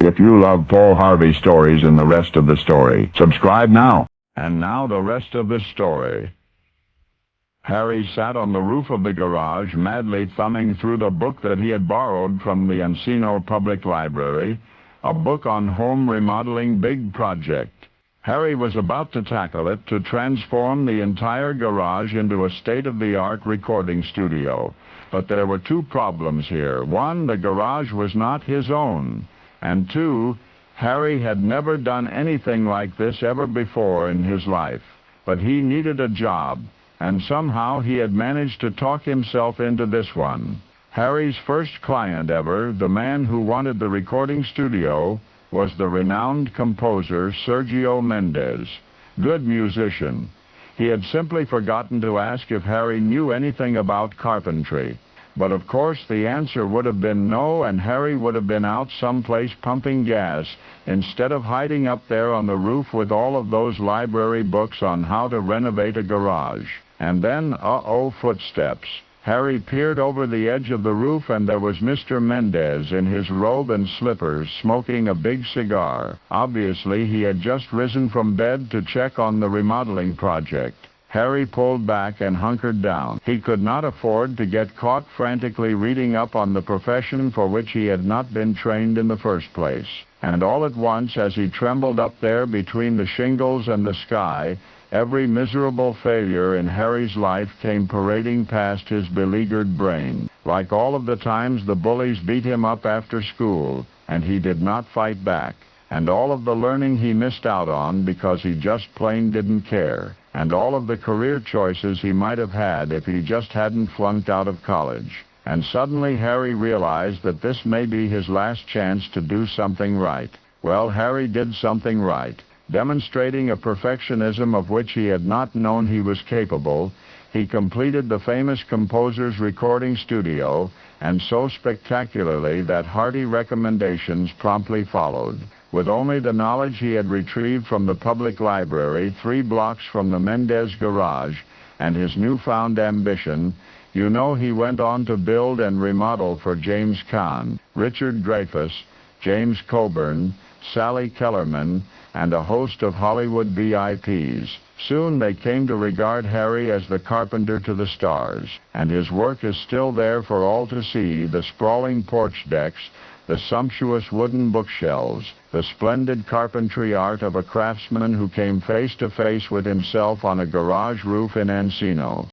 If you love Paul Harvey stories and the rest of the story, subscribe now. And now the rest of the story. Harry sat on the roof of the garage, madly thumbing through the book that he had borrowed from the Encino Public Library, a book on home remodeling big project. Harry was about to tackle it to transform the entire garage into a state-of-the-art recording studio. But there were two problems here. One, the garage was not his own. And two, Harry had never done anything like this ever before in his life. But he needed a job, and somehow he had managed to talk himself into this one. Harry's first client ever, the man who wanted the recording studio, was the renowned composer Sergio Mendes. Good musician. He had simply forgotten to ask if Harry knew anything about carpentry. But of course the answer would have been no, and Harry would have been out someplace pumping gas, instead of hiding up there on the roof with all of those library books on how to renovate a garage. And then, footsteps. Harry peered over the edge of the roof, and there was Mr. Mendes in his robe and slippers, smoking a big cigar. Obviously, he had just risen from bed to check on the remodeling project. Harry pulled back and hunkered down. He could not afford to get caught frantically reading up on the profession for which he had not been trained in the first place. And all at once, as he trembled up there between the shingles and the sky, every miserable failure in Harry's life came parading past his beleaguered brain. Like all of the times the bullies beat him up after school, and he did not fight back. And all of the learning he missed out on because he just plain didn't care. And all of the career choices he might have had if he just hadn't flunked out of college. And suddenly Harry realized that this may be his last chance to do something right. Well, Harry did something right. Demonstrating a perfectionism of which he had not known he was capable, he completed the famous composer's recording studio, and so spectacularly that hearty recommendations promptly followed. With only the knowledge he had retrieved from the public library 3 blocks from the Mendes garage, and his newfound ambition, you know, he went on to build and remodel for James Caan, Richard Dreyfuss, James Coburn, Sally Kellerman, and a host of Hollywood VIPs. Soon they came to regard Harry as the carpenter to the stars, and his work is still there for all to see: the sprawling porch decks, the sumptuous wooden bookshelves, the splendid carpentry art of a craftsman who came face to face with himself on a garage roof in Encino.